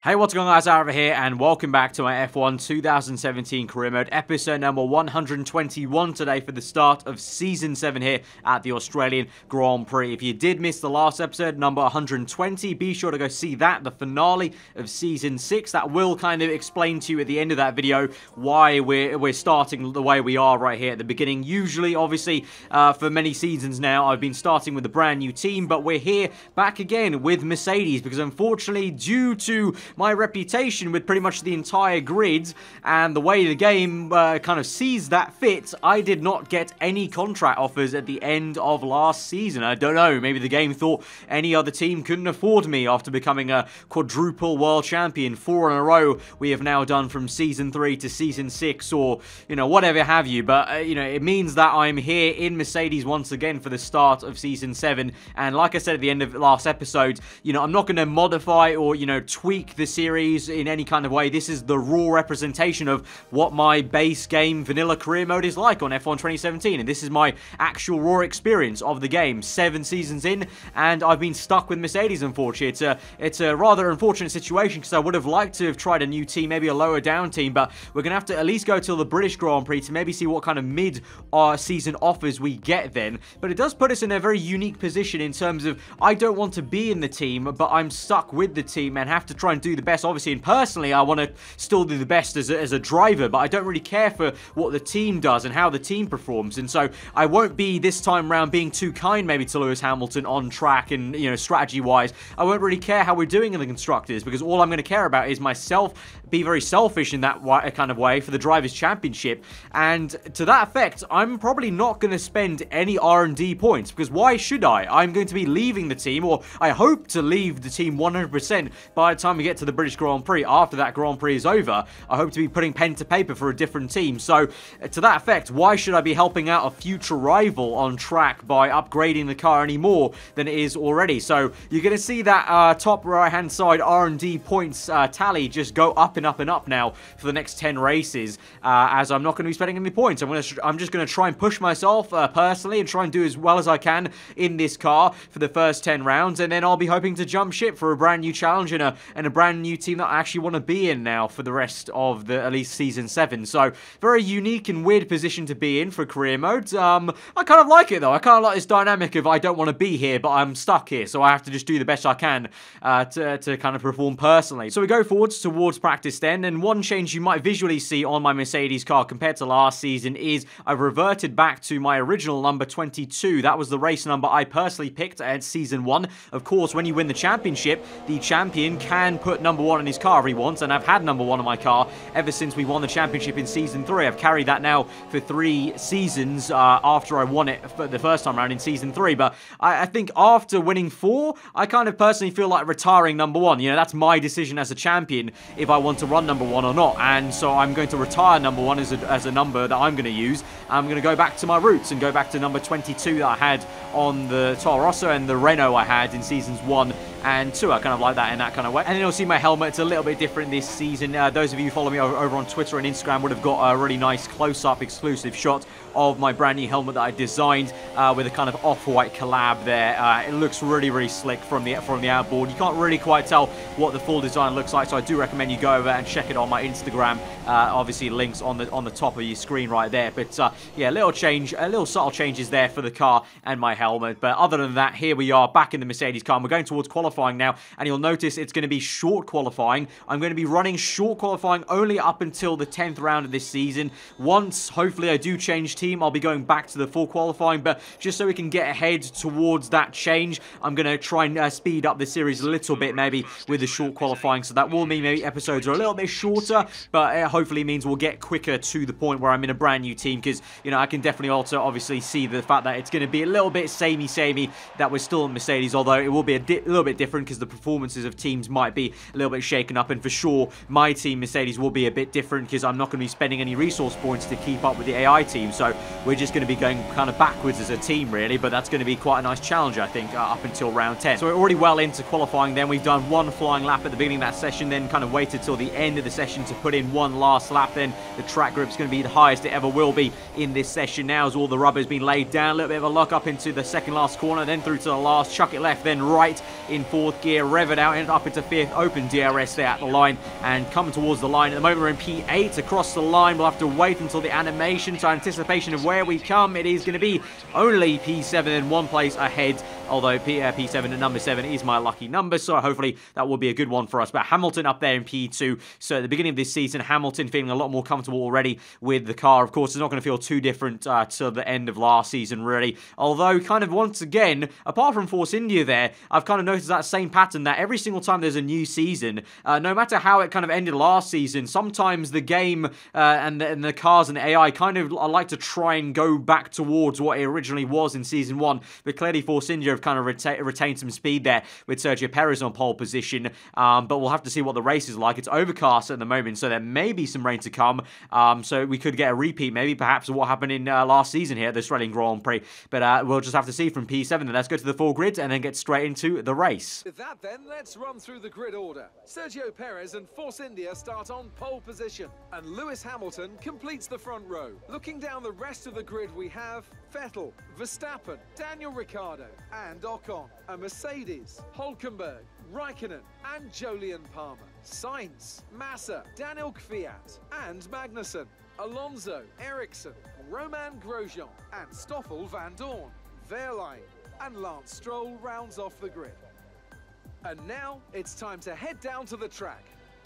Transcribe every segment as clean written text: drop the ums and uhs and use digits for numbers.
Hey, what's going on guys, aarava here, and welcome back to my F1 2017 career mode, episode number 121 today for the start of Season 7 here at the Australian Grand Prix. If you did miss the last episode, number 120, be sure to go see that, the finale of Season 6. That will kind of explain to you at the end of that video why we're starting the way we are right here at the beginning. Usually, obviously, for many seasons now, I've been starting with a brand new team, but we're here back again with Mercedes, because unfortunately, due to my reputation with pretty much the entire grid and the way the game kind of sees that fit, I did not get any contract offers at the end of last season. I don't know, maybe the game thought any other team couldn't afford me after becoming a quadruple world champion 4 in a row we have now done from Season 3 to Season 6, or, you know, whatever have you. But, you know, it means that I'm here in Mercedes once again for the start of Season 7, and like I said at the end of last episode, you know, I'm not going to modify or, you know, tweak the series in any kind of way. This is the raw representation of what my base game vanilla career mode is like on F1 2017, and this is my actual raw experience of the game. 7 seasons in, and I've been stuck with Mercedes, unfortunately. It's a rather unfortunate situation, because I would have liked to have tried a new team, maybe a lower down team, but we're going to have to at least go till the British Grand Prix to maybe see what kind of mid-season offers we get then. But it does put us in a very unique position in terms of I don't want to be in the team, but I'm stuck with the team and have to try and do the best, obviously, and personally I want to still do the best as a driver, but I don't really care for what the team does and how the team performs, and so I won't be this time around being too kind maybe to Lewis Hamilton on track and, you know, strategy wise. I won't really care how we're doing in the constructors, because all I'm going to care about is myself, be very selfish in that kind of way for the Drivers' Championship, and to that effect I'm probably not going to spend any R&D points, because why should I? I'm going to be leaving the team, or I hope to leave the team 100% by the time we get to the British Grand Prix. After that Grand Prix is over, I hope to be putting pen to paper for a different team. So to that effect, why should I be helping out a future rival on track by upgrading the car any more than it is already? So you're going to see that top right hand side R&D points tally just go up and up and up now for the next 10 races, as I'm not going to be spending any points. I'm just going to try and push myself personally and try and do as well as I can in this car for the first 10 rounds, and then I'll be hoping to jump ship for a brand new challenge and a brand new team that I actually want to be in now for the rest of at least Season 7. So very unique and weird position to be in for career mode. I kind of like it though. I kind of like this dynamic of I don't want to be here, but I'm stuck here, so I have to just do the best I can to kind of perform personally. So we go forwards towards practice then, and one change you might visually see on my Mercedes car compared to last season is I've reverted back to my original number 22. That was the race number I personally picked at Season 1. Of course, when you win the championship, the champion can put number 1 in his car if he wants, and I've had number 1 on my car ever since we won the championship in Season 3. I've carried that now for 3 seasons after I won it for the first time around in Season 3, but I think after winning 4, I kind of personally feel like retiring number 1. You know, that's my decision as a champion if I want to run number 1 or not, and so I'm going to retire number 1 as a number that I'm going to use. I'm going to go back to my roots and go back to number 22 that I had on the Toro Rosso and the Renault I had in Seasons 1 and 2. I kind of like that in that kind of way. And then you'll see my helmet, it's a little bit different this season. Those of you who follow me over on Twitter and Instagram would have got a really nice close-up exclusive shot of my brand new helmet that I designed with a kind of off-white collab there. It looks really, really slick from the outboard. You can't really quite tell what the full design looks like, so I do recommend you go over and check it on my Instagram. Obviously, links on the top of your screen right there. But yeah, little subtle changes there for the car and my helmet. But other than that, here we are back in the Mercedes car. And we're going towards qualifying now, and you'll notice it's going to be short qualifying. I'm going to be running short qualifying only up until the 10th round of this season. Once, hopefully, I do change team, I'll be going back to the full qualifying, but just so we can get ahead towards that change, I'm going to try and speed up the series a little bit maybe with the short qualifying, so that will mean maybe episodes are a little bit shorter, but it hopefully means we'll get quicker to the point where I'm in a brand new team, because, you know, I can definitely also obviously see the fact that it's going to be a little bit samey that we're still in Mercedes, although it will be a little bit different because the performances of teams might be a little bit shaken up, and for sure my team Mercedes will be a bit different because I'm not going to be spending any resource points to keep up with the AI team, so we're just going to be going kind of backwards as a team really, but that's going to be quite a nice challenge I think up until round 10. So we're already well into qualifying then. We've done 1 flying lap at the beginning of that session, then kind of waited till the end of the session to put in 1 last lap. Then the track grip's going to be the highest it ever will be in this session now, as all the rubber's been laid down. A little bit of a lock up into the second last corner, then through to the last, chuck it left, then right in 4th gear, rev it out, and up into 5th, open DRS there at the line, and coming towards the line. At the moment, we're in P8 across the line. We'll have to wait until the animation, so anticipation of where we come. It is going to be only P7 in one place ahead, although P7 at number 7 is my lucky number, so hopefully that will be a good one for us. But Hamilton up there in P2, so at the beginning of this season, Hamilton feeling a lot more comfortable already with the car. Of course, it's not going to feel too different to the end of last season, really. Although, kind of once again, apart from Force India there, I've kind of noticed that same pattern that every single time there's a new season, no matter how it kind of ended last season, sometimes the game and the cars and the AI kind of like to try and go back towards what it originally was in Season 1. But clearly, Force India have kind of retained some speed there with Sergio Perez on pole position. But we'll have to see what the race is like. It's overcast at the moment, so there may be some rain to come. So we could get a repeat, maybe perhaps of what happened in last season here at the Australian Grand Prix. But we'll just have to see from P7. Then let's go to the full grid and then get straight into the race. With that then, let's run through the grid order. Sergio Perez and Force India start on pole position, and Lewis Hamilton completes the front row. Looking down the rest of the grid, we have Vettel, Verstappen, Daniel Ricciardo, and Ocon. A Mercedes, Hülkenberg, Raikkonen, and Jolyon Palmer. Sainz, Massa, Daniel Kvyat, and Magnussen. Alonso, Ericsson, Romain Grosjean, and Stoffel van Dorn. Wehrlein and Lance Stroll rounds off the grid. And now it's time to head down to the track.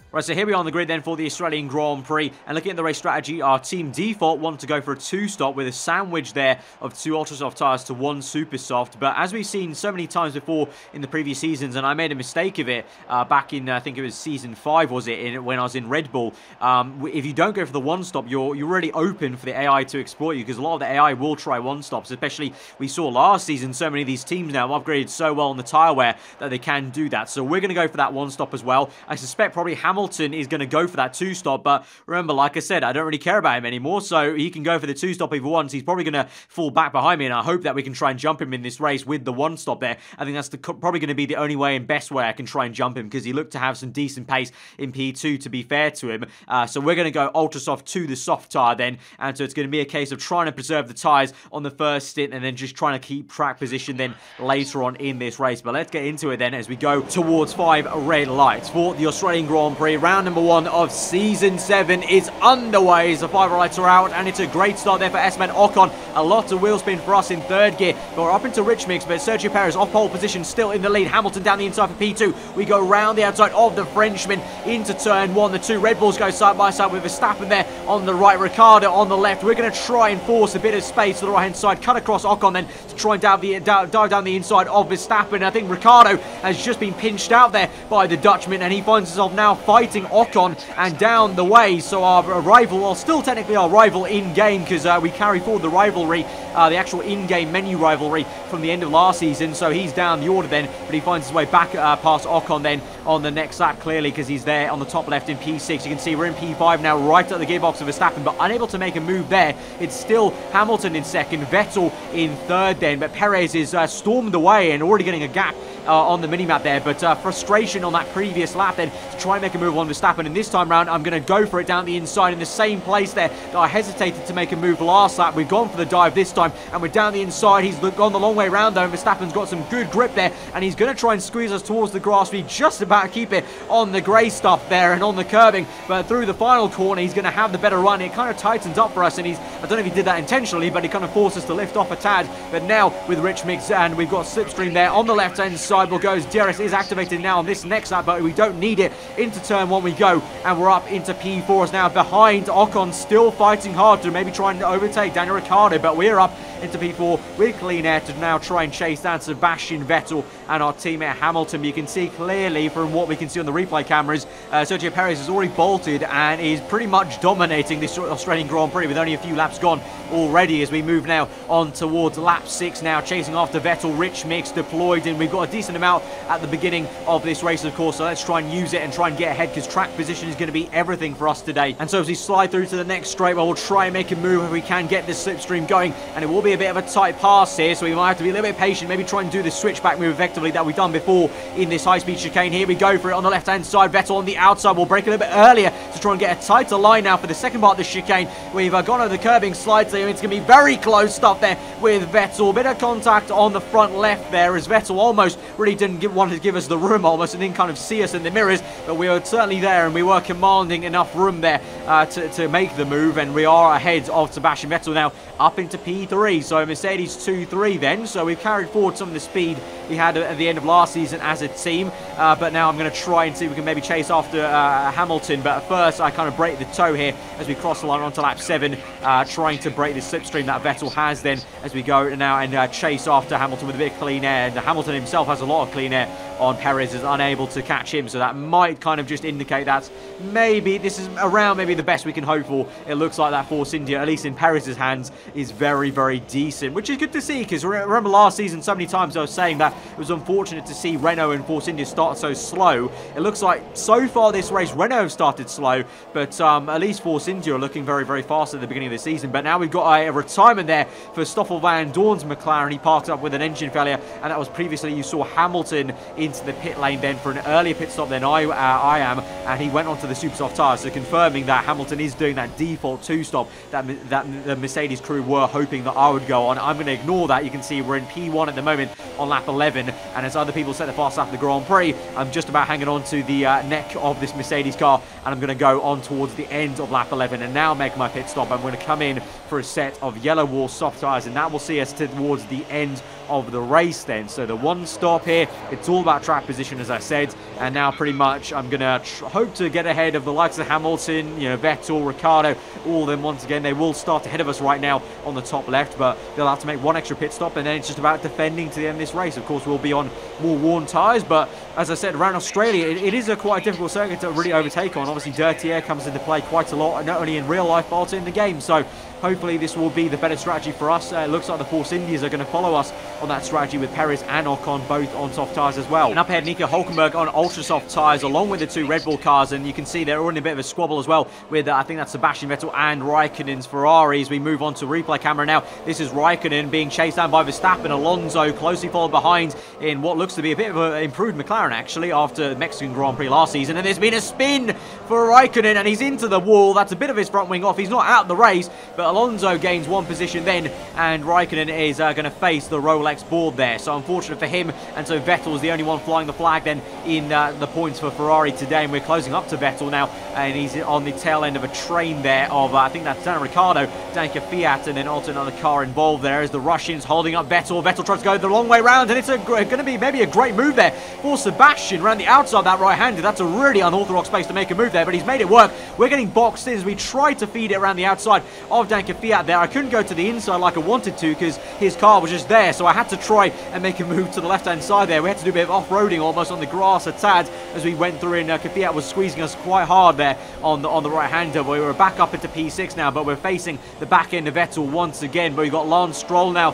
Right, so here we are on the grid then for the Australian Grand Prix. And looking at the race strategy, our team default wanted to go for a 2-stop with a sandwich there of 2 ultra soft tyres to 1 super soft. But as we've seen so many times before in the previous seasons, and I made a mistake of it back in, I think it was Season 5, was it, when I was in Red Bull. If you don't go for the 1-stop, you're really open for the AI to exploit you, because a lot of the AI will try 1-stops. Especially, we saw last season, so many of these teams now have upgraded so well on the tyre wear that they can do that. So we're going to go for that 1-stop as well. I suspect probably Hamilton is going to go for that 2-stop, but remember, like I said, I don't really care about him anymore, so he can go for the 2-stop if he wants. He's probably going to fall back behind me, and I hope that we can try and jump him in this race with the 1-stop there. I think that's probably going to be the only way and best way I can try and jump him, because he looked to have some decent pace in P2, to be fair to him. So we're going to go ultra soft to the soft tyre then, and so it's going to be a case of trying to preserve the tyres on the first stint, and then just trying to keep track position then later on in this race. But let's get into it then as we go towards 5 red lights for the Australian Grand Prix. Round number 1 of Season 7 is underway. So 5 lights are out, and it's a great start there for Esteban Ocon. A lot of wheel spin for us in 3rd gear. But we're up into rich mix, but Sergio Perez off pole position, still in the lead. Hamilton down the inside for P2. We go round the outside of the Frenchman into turn 1. The 2 Red Bulls go side by side with Verstappen there on the right, Ricciardo on the left. We're going to try and force a bit of space to the right-hand side, cut across Ocon then to try and dive down the inside of Verstappen. I think Ricciardo has just been pinched out there by the Dutchman, and he finds himself now fighting Ocon and down the way. So our rival, well, still technically our rival in-game, because we carry forward the rivalry, the actual in-game menu rivalry from the end of last season. So he's down the order then, but he finds his way back past Ocon then on the next lap, clearly, because he's there on the top left in P6. You can see we're in P5 now, right at the gearbox of Verstappen, but unable to make a move there. It's still Hamilton in 2nd, Vettel in 3rd then, but Perez is stormed away and already getting a gap on the mini-map there, but frustration on that previous lap then to try and make a move on Verstappen, and this time round I'm going to go for it down the inside in the same place there that I hesitated to make a move last lap. We've gone for the dive this time, and we're down the inside. He's gone the long way round though, and Verstappen's got some good grip there, and he's going to try and squeeze us towards the grass. We just about keep it on the grey stuff there and on the curbing, but through the final corner he's going to have the better run. It kind of tightens up for us, and I don't know if he did that intentionally, but he kind of forced us to lift off a tad. But now with rich mix, and we've got slipstream there on the left hand side, we'll go as DRS is activated now on this next lap, but we don't need it. Into turn 1 we go, and we're up into P4 now behind Ocon, still fighting hard to maybe trying to overtake Daniel Ricciardo, but we're up into P4 with clean air to now try and chase down Sebastian Vettel and our teammate Hamilton. You can see clearly from what we can see on the replay cameras, Sergio Perez has already bolted and is pretty much dominating this Australian Grand Prix with only a few laps gone already, as we move now on towards lap 6 now, chasing after Vettel. Rich mix deployed, and we've got a decent amount at the beginning of this race, of course, so let's try and use it and try and get ahead, because track position is going to be everything for us today. And so as we slide through to the next straight, well, we'll try and make a move if we can get this slipstream going, and it will be be a bit of a tight pass here, so we might have to be a little bit patient, maybe try and do the switchback move effectively that we've done before in this high-speed chicane. Here we go for it on the left-hand side. Vettel on the outside will break a little bit earlier to try and get a tighter line now for the second part of the chicane. We've gone over the curbing slightly. It's going to be very close stuff there with Vettel. A bit of contact on the front left there as Vettel almost really didn't want to give us the room almost and didn't kind of see us in the mirrors, but we were certainly there and we were commanding enough room there to make the move, and we are ahead of Sebastian Vettel now up into P3. So Mercedes 2-3 then. So we've carried forward some of the speed we had at the end of last season as a team, but now I'm going to try and see if we can maybe chase after Hamilton. But first I kind of break the toe here as we cross the line onto lap 7, trying to break the slipstream that Vettel has then as we go now and chase after Hamilton with a bit of clean air. And Hamilton himself has a lot of clean air on Perez, is unable to catch him, so that might kind of just indicate that maybe this is around maybe the best we can hope for. It looks like that Force India, at least in Perez's hands, is very, very decent, which is good to see, because remember last season so many times I was saying that it was unfortunate to see Renault and Force India start so slow. It looks like so far this race Renault have started slow, but at least Force India are looking very, very fast at the beginning of the season. But now we've got a retirement there for Stoffel Van Dorn's McLaren. He parked up with an engine failure, and that was previously you saw Hamilton into the pit lane then for an earlier pit stop than I am, and he went onto the super soft tyres, so confirming that Hamilton is doing that default 2-stop that the Mercedes crew were hoping that I would go on. I'm going to ignore that. You can see we're in P1 at the moment on lap 11, and as other people set the fast lap of the Grand Prix, I'm just about hanging on to the neck of this Mercedes car, and I'm going to go on towards the end of lap 11 and now make my pit stop. I'm going to come in for a set of yellow wall soft tyres, and that will see us towards the end of the race then. So the one stop here, it's all about track position as I said, and now pretty much I'm gonna hope to get ahead of the likes of Hamilton, you know, Vettel, Ricciardo, all of them. Once again, they will start ahead of us right now on the top left, but they'll have to make one extra pit stop, and then it's just about defending to the end of this race. Of course, we'll be on more worn tyres, but as I said, around Australia, it is a quite difficult circuit to really overtake on. Obviously, dirty air comes into play quite a lot, not only in real life, but also in the game. So hopefully this will be the better strategy for us. It looks like the Force Indias are going to follow us on that strategy with Perez and Ocon both on soft tyres as well. And up ahead, Nico Hülkenberg on ultra soft tyres along with the two Red Bull cars, and you can see they're all in a bit of a squabble as well with I think that's Sebastian Vettel and Raikkonen's Ferraris. We move on to replay camera now. This is Raikkonen being chased down by Verstappen. Alonso closely followed behind in what looks to be a bit of an improved McLaren actually after the Mexican Grand Prix last season, and there's been a spin for Raikkonen and he's into the wall. That's a bit of his front wing off. He's not out of the race, but Alonso gains one position then, and Raikkonen is going to face the Rolex board there. So unfortunate for him, and so Vettel is the only one flying the flag then in the points for Ferrari today, and we're closing up to Vettel now, and he's on the tail end of a train there of I think that's Daniel Ricciardo, Danica Fiat, and then also another car involved there as the Russians holding up Vettel. Vettel tries to go the long way round, and it's going to be maybe a great move there for Sebastian around the outside that right-hander. That's a really unorthodox place to make a move there, but he's made it work. We're getting boxed in as we try to feed it around the outside of Danica Fiat there. I couldn't go to the inside like I wanted to because his car was just there, so I had to try and make a move to the left-hand side there. We had to do a bit of off-roading almost on the grass a tad as we went through, and Fiat was squeezing us quite hard there on the right-hander. We were back up into P6 now, but we're facing the back end of Vettel once again. But we've got Lance Stroll now,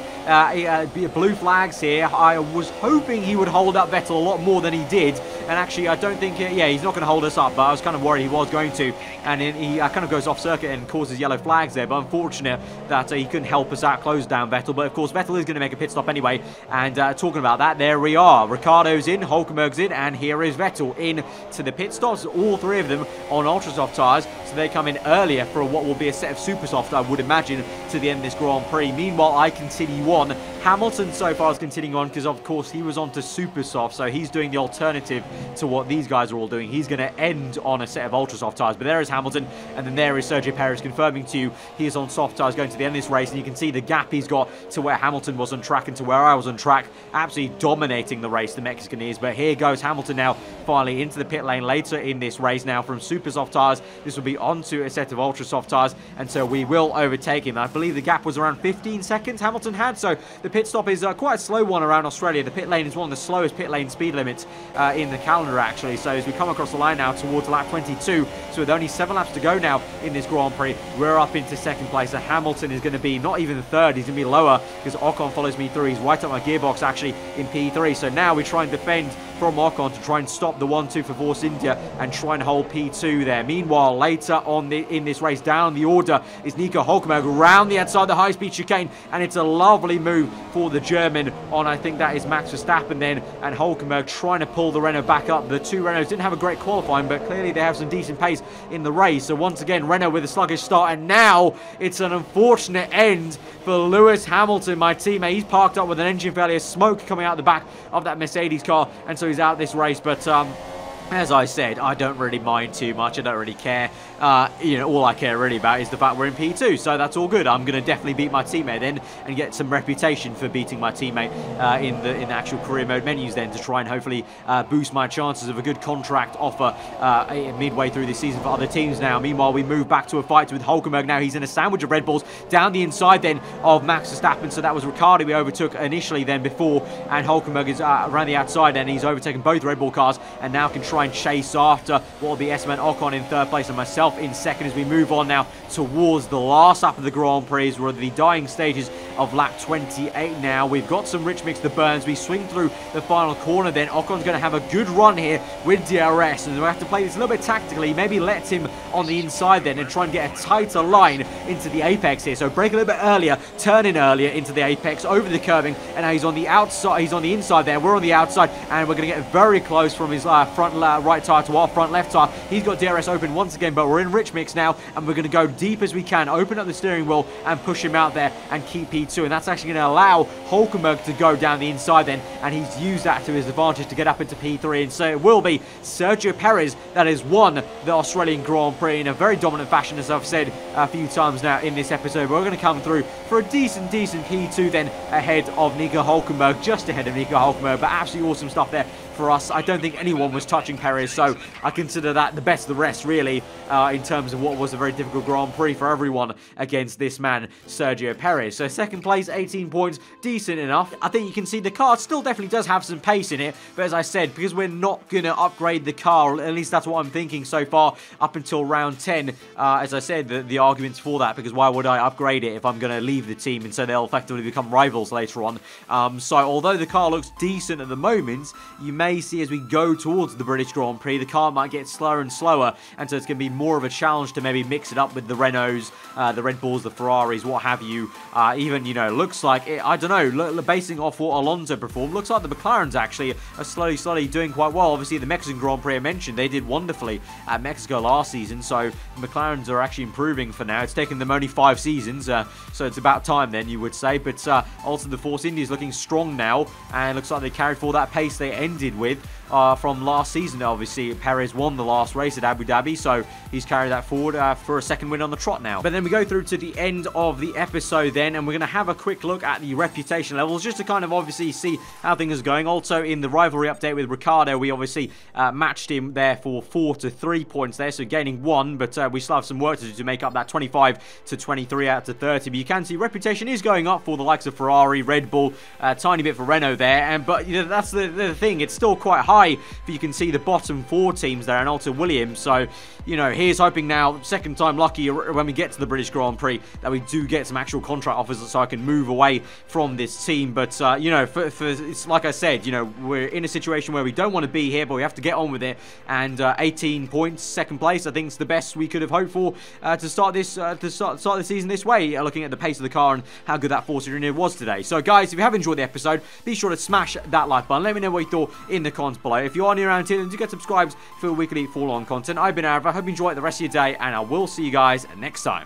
blue flags here. I was hoping he would hold up Vettel a lot more than he did, and actually I don't think, yeah, he's not going to hold us up, but I was kind of worried he was going to, and he kind of goes off circuit and causes yellow flags there. But unfortunate that he couldn't help us out, close down Vettel. But of course Vettel is going to make a pit stop anyway, and talking about that, there we are. Ricciardo's in, Hülkenberg's in, and here is Vettel in to the pit stops, all three of them on ultra soft tyres, so they come in earlier for what will be a set of super soft, I would imagine, to the end of this Grand Prix. Meanwhile, I continue on. Hamilton so far is continuing on because of course he was on to super soft, so he's doing the alternative to what these guys are all doing. He's going to end on a set of ultra soft tyres. But there is Hamilton, and then there is Sergio Perez confirming to you he is on soft tyres going to the end of this race, and you can see the gap he's got to where Hamilton was on track and to where I was on track. Absolutely dominating the race, the Mexican is. But here goes Hamilton now finally into the pit lane later in this race now from super soft tyres. This will be onto a set of ultra soft tyres, and so we will overtake him. I believe the gap was around 15 seconds Hamilton had, so the pit stop is quite a slow one around Australia. The pit lane is one of the slowest pit lane speed limits in the calendar actually. So as we come across the line now towards lap 22, so with only 7 laps to go now in this Grand Prix, we're up into second place. So Hamilton is going to be not even third, he's going to be lower because Ocon follows me through. He's right up my gearbox actually in P3. So now we try and defend from Ocon to try and stop the 1-2 for Force India and try and hold P2 there. Meanwhile, later on in this race, down the order is Nico Hülkenberg around the outside the high-speed chicane, and it's a lovely move for the German on, I think that is Max Verstappen then, and Hülkenberg trying to pull the Renault back up. The two Renaults didn't have a great qualifying, but clearly they have some decent pace in the race. So once again, Renault with a sluggish start, and now it's an unfortunate end for Lewis Hamilton, my teammate. He's parked up with an engine failure, smoke coming out the back of that Mercedes car, and so he's out this race. But as I said, I don't really mind too much. I don't really care. You know, all I care really about is the fact we're in P2, so that's all good. I'm going to definitely beat my teammate then and get some reputation for beating my teammate in the actual career mode menus then, to try and hopefully boost my chances of a good contract offer midway through the season for other teams now. Meanwhile, we move back to a fight with Hülkenberg now. He's in a sandwich of Red Bulls down the inside then of Max Verstappen, so that was Ricciardo we overtook initially then before, and Hülkenberg is around the outside and he's overtaken both Red Bull cars and now can try and chase after what will be Esteban Ocon in third place and myself in second as we move on now towards the last lap of the Grand Prix. We're at the dying stages of lap 28 now. We've got some rich mix to burns. We swing through the final corner then. Ocon's going to have a good run here with DRS, and we have to play this a little bit tactically. Maybe let him on the inside then and try and get a tighter line into the apex here. So break a little bit earlier, turn in earlier into the apex, over the curbing, and now he's on the outside. He's on the inside there. We're on the outside, and we're going to get very close from his front right tyre to our front left tyre. He's got DRS open once again, but we're in rich mix now, and we're going to go deep as we can, open up the steering wheel and push him out there and keep P2, and that's actually going to allow Hülkenberg to go down the inside then, and he's used that to his advantage to get up into P3, and so it will be Sergio Perez that has won the Australian Grand Prix in a very dominant fashion, as I've said a few times now in this episode. But we're going to come through for a decent P2 then, ahead of Nico Hülkenberg, just ahead of Nico Hülkenberg, but absolutely awesome stuff there for us. I don't think anyone was touching Perez, so I consider that the best of the rest, really, in terms of what was a very difficult Grand Prix for everyone against this man, Sergio Perez. So second place, 18 points, decent enough. I think you can see the car still definitely does have some pace in it, but as I said, because we're not going to upgrade the car, at least that's what I'm thinking so far, up until round 10, as I said, the arguments for that, because why would I upgrade it if I'm going to leave the team, and so they'll effectively become rivals later on. So although the car looks decent at the moment, you may see as we go towards the British Grand Prix, the car might get slower and slower, and so it's going to be more of a challenge to maybe mix it up with the Renaults, the Red Bulls, the Ferraris, what have you. Even, you know, looks like, I don't know, basing off what Alonso performed, looks like the McLarens actually are slowly doing quite well. Obviously, the Mexican Grand Prix I mentioned, they did wonderfully at Mexico last season, so the McLarens are actually improving for now. It's taken them only 5 seasons, so it's about time then, you would say. But also the Force India is looking strong now, and it looks like they carried forward that pace they ended with from last season. Obviously, Perez won the last race at Abu Dhabi, so he's carried that forward for a second win on the trot now. But then we go through to the end of the episode then, and we're going to have a quick look at the reputation levels, just to kind of obviously see how things are going. Also, in the rivalry update with Ricciardo, we obviously matched him there for 4 to 3 points there, so gaining 1, but we still have some work to do to make up that 25 to 23 out to 30. But you can see reputation is going up for the likes of Ferrari, Red Bull, tiny bit for Renault there, but you know, that's the thing, it's still quite high. But you can see the bottom 4 teams there, and also Williams. So, you know, here's hoping now, second time lucky when we get to the British Grand Prix, that we do get some actual contract offers so I can move away from this team. But, you know, it's like I said, you know, we're in a situation where we don't want to be here, but we have to get on with it. And 18 points, second place, I think it's the best we could have hoped for to start this the season this way, looking at the pace of the car and how good that Force India was today. So, guys, if you have enjoyed the episode, be sure to smash that like button. Let me know what you thought in the comments below. If you are new around here, then do get subscribed for weekly full-on content. I've been aarava. I hope you enjoy the rest of your day, and I will see you guys next time.